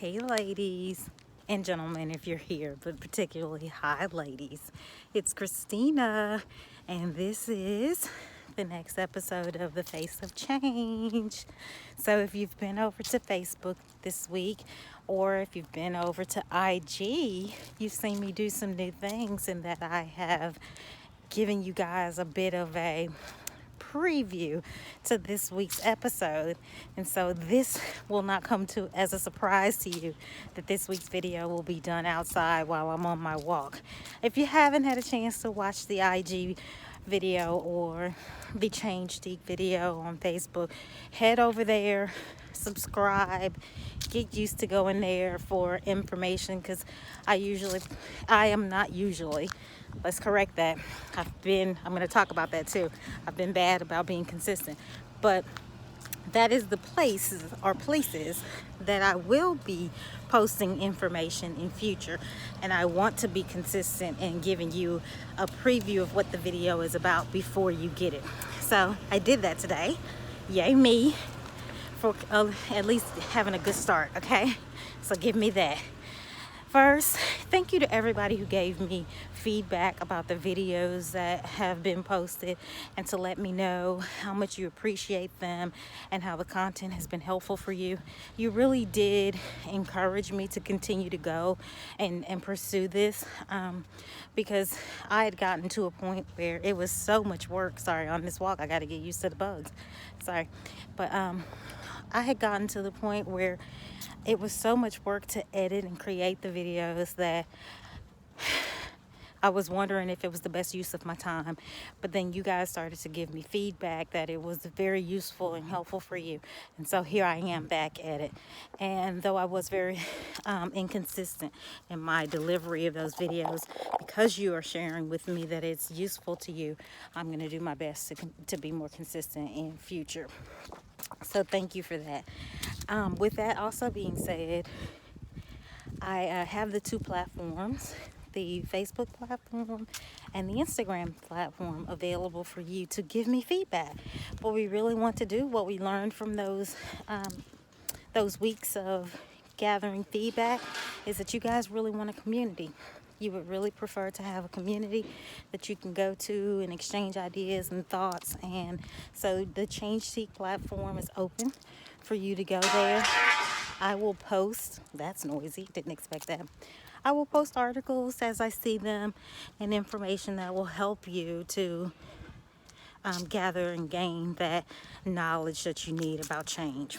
Hey ladies and gentlemen, if you're here, but particularly hi ladies. It's Christina, and this is the next episode of The Face of Change. So if you've been over to Facebook this week, or if you've been over to IG, you've seen me do some new things, and that I have given you guys a bit of a preview to this week's episode. And so this will not come to as a surprise to you that this week's video will be done outside while I'm on my walk. If you haven't had a chance to watch the IG video or the Changetique video on Facebook, head over there, subscribe, get used to going there for information, because I am not usually, let's correct that. I'm going to talk about that too. I've been bad about being consistent, but that is the places that I will be posting information in future, and I want to be consistent in giving you a preview of what the video is about before you get it. So I did that today. Yay me for at least having a good start, okay? So give me that. First, thank you to everybody who gave me feedback about the videos that have been posted, and to let me know how much you appreciate them and how the content has been helpful for you. You really did encourage me to continue to go and pursue this, because I had gotten to a point where it was so much work. Sorry, on this walk I got to get used to the bugs. Sorry. But I had gotten to the point where it was so much work to edit and create the videos that I was wondering if it was the best use of my time. But then you guys started to give me feedback that it was very useful and helpful for you. And so here I am back at it. And though I was very inconsistent in my delivery of those videos, because you are sharing with me that it's useful to you, I'm going to do my best to be more consistent in future. So thank you for that. With that also being said, I have the two platforms, the Facebook platform and the Instagram platform, available for you to give me feedback. What we really want to do, what we learned from those weeks of gathering feedback, is that you guys really want a community. You would really prefer to have a community that you can go to and exchange ideas and thoughts. And so the Changetique platform is open for you to go there. I will post, that's noisy, didn't expect that. I will post articles as I see them, and information that will help you to gather and gain that knowledge that you need about change.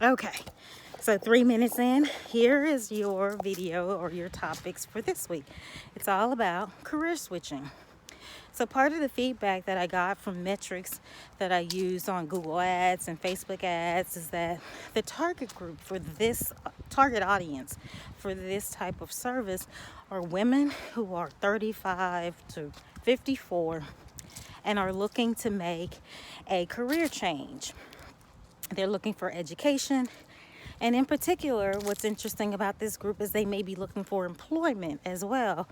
Okay, so 3 minutes in, here is your video or your topics for this week. It's all about career switching. So part of the feedback that I got from metrics that I use on Google Ads and Facebook ads is that the target group for this target audience for this type of service are women who are 35 to 54 and are looking to make a career change. They're looking for education. And in particular, what's interesting about this group is they may be looking for employment as well.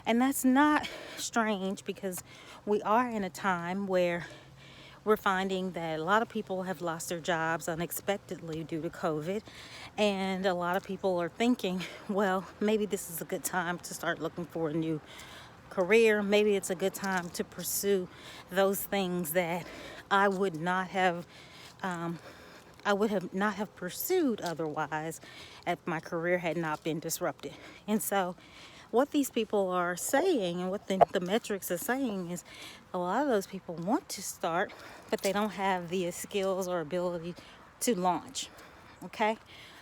And that's not strange, because we are in a time where we're finding that a lot of people have lost their jobs unexpectedly due to COVID. And a lot of people are thinking, well, maybe this is a good time to start looking for a new career. Maybe it's a good time to pursue those things that I would not have pursued otherwise if my career had not been disrupted. And so what these people are saying, and what the metrics are saying, is a lot of those people want to start, but they don't have the skills or ability to launch. Okay?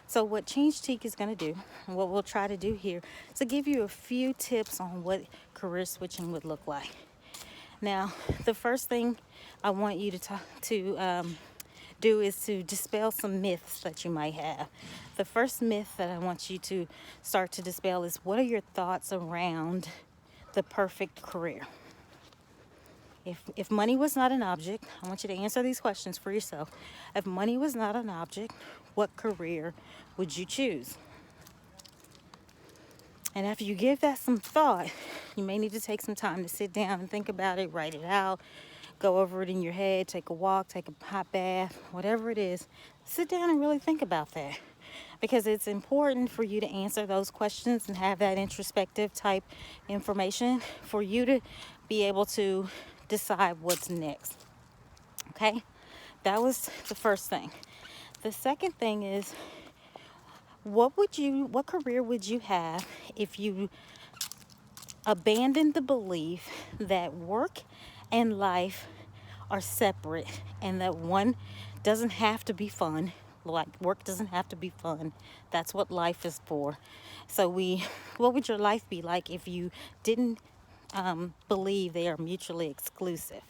So what Changetique is going to do, and what we'll try to do here, is to give you a few tips on what career switching would look like. Now, the first thing I want you to do is to dispel some myths that you might have. The first myth that I want you to start to dispel is, what are your thoughts around the perfect career? If money was not an object, I want you to answer these questions for yourself. If money was not an object, what career would you choose? And after you give that some thought, you may need to take some time to sit down and think about it, write it out, go over it in your head, take a walk, take a hot bath, whatever it is. Sit down and really think about that. because it's important for you to answer those questions and have that introspective type information for you to be able to decide what's next. Okay? That was the first thing. The second thing is, what career would you have if you abandoned the belief that work and life are separate and that one doesn't have to be fun? Like, work doesn't have to be fun. That's what life is for. So what would your life be like if you didn't believe they are mutually exclusive?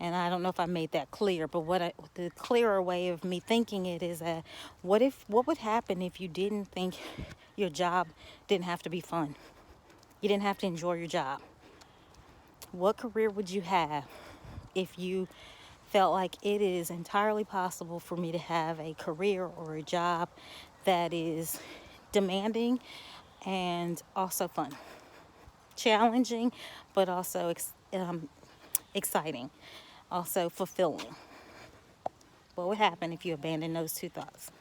And I don't know if I made that clear, but the clearer way of me thinking it is that what would happen if you didn't think your job didn't have to be fun? You didn't have to enjoy your job. What career would you have if you felt like it is entirely possible for me to have a career or a job that is demanding and also fun, challenging, but also exciting, also fulfilling? What would happen if you abandoned those two thoughts?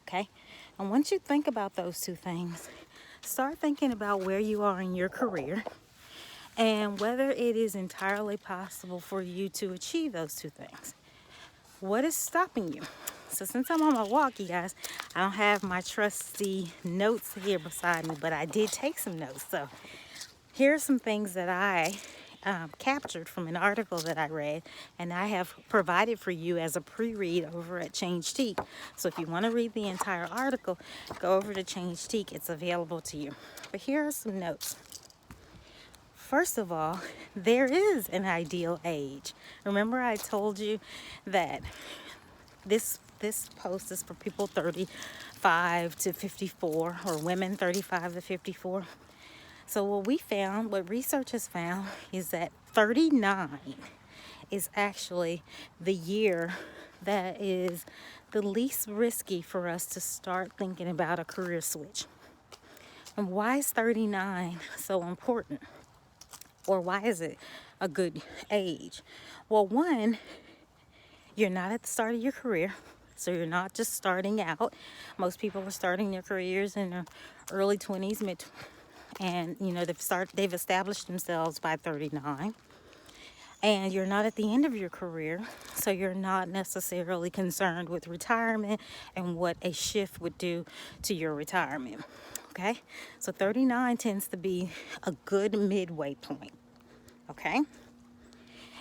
Okay? And once you think about those two things, start thinking about where you are in your career and whether it is entirely possible for you to achieve those two things. What is stopping you? So since I'm on my walk, you guys, I don't have my trusty notes here beside me, but I did take some notes. So here are some things that I captured from an article that I read, and I have provided for you as a pre-read over at Changetique. So if you want to read the entire article, go over to Changetique. It's available to you. But here are some notes. First of all, there is an ideal age. Remember I told you that this post is for people 35 to 54, or women 35 to 54. So what research has found is that 39 is actually the year that is the least risky for us to start thinking about a career switch. And why is 39 so important? Or why is it a good age? Well, one, you're not at the start of your career, so you're not just starting out. Most people are starting their careers in their early 20s, and they've established themselves by 39. And you're not at the end of your career, so you're not necessarily concerned with retirement and what a shift would do to your retirement. Okay? So 39 tends to be a good midway point. Okay?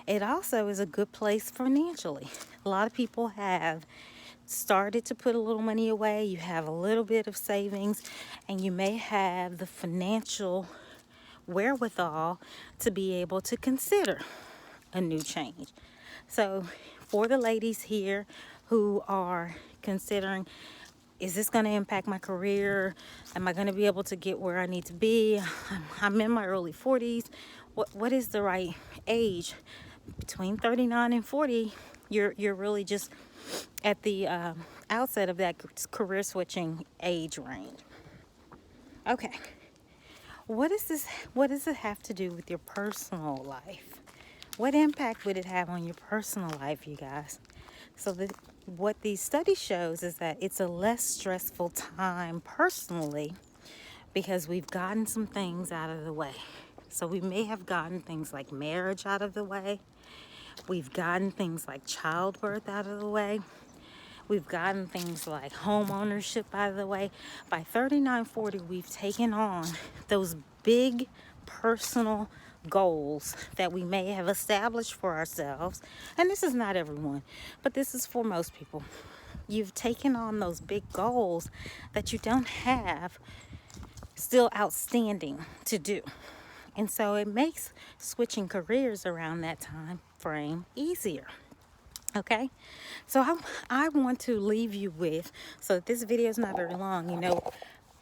It also is a good place financially. A lot of people have started to put a little money away. You have a little bit of savings, and you may have the financial wherewithal to be able to consider a new change. So for the ladies here who are considering, is this going to impact my career? Am I going to be able to get where I need to be? I'm in my early 40s. What is the right age? Between 39 and 40, you're really just at the outset of that career switching age range. Okay. What does it have to do with your personal life? What impact would it have on your personal life, you guys? So what these study shows is that it's a less stressful time personally because we've gotten some things out of the way. So we may have gotten things like marriage out of the way. We've gotten things like childbirth out of the way. We've gotten things like home ownership out of the way. By 39, 40, we've taken on those big personal goals that we may have established for ourselves. And this is not everyone, but this is for most people. You've taken on those big goals that you don't have still outstanding to do. And so it makes switching careers around that time frame easier. Okay, so I want to leave you with, so this video is not very long,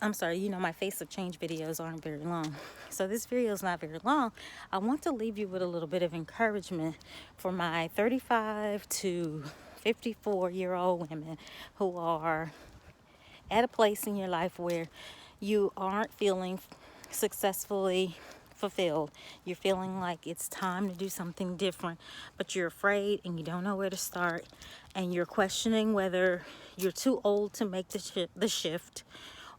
my Face of Change videos aren't very long. So this video is not very long. I want to leave you with a little bit of encouragement for my 35 to 54-year-old women who are at a place in your life where you aren't feeling successfully fulfilled. You're feeling like it's time to do something different, but you're afraid and you don't know where to start, and you're questioning whether you're too old to make the shift,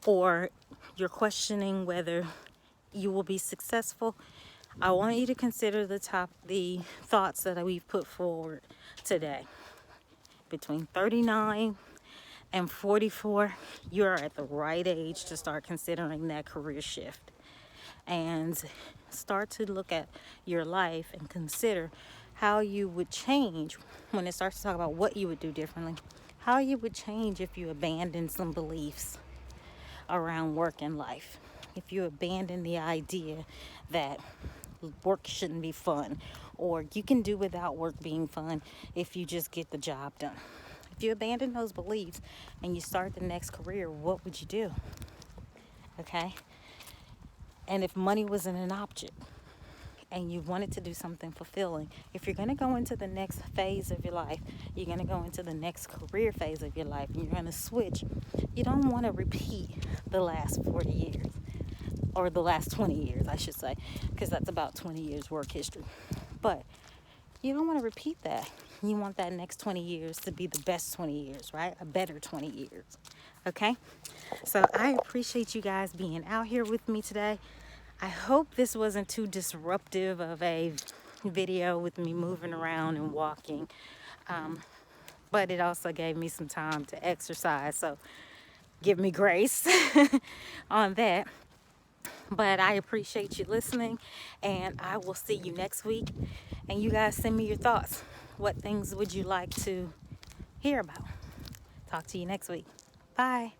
or you're questioning whether you will be successful. I want you to consider the thoughts that we've put forward today. Between 39 and 44, you're at the right age to start considering that career shift, and start to look at your life and consider how you would change when it starts to talk about what you would do differently, how you would change if you abandon some beliefs around work and life, if you abandon the idea that work shouldn't be fun, or you can do without work being fun if you just get the job done. If you abandon those beliefs and you start the next career, what would you do? Okay? And if money wasn't an object and you wanted to do something fulfilling, if you're going to go into the next phase of your life, you're going to go into the next career phase of your life, and you're going to switch, you don't want to repeat the last 40 years, or the last 20 years, I should say, because that's about 20 years work history. But you don't want to repeat that. You want that next 20 years to be the best 20 years, right? A better 20 years. Okay? So I appreciate you guys being out here with me today. I hope this wasn't too disruptive of a video with me moving around and walking. But it also gave me some time to exercise. So give me grace on that. But I appreciate you listening, and I will see you next week. And you guys send me your thoughts. What things would you like to hear about? Talk to you next week. Bye.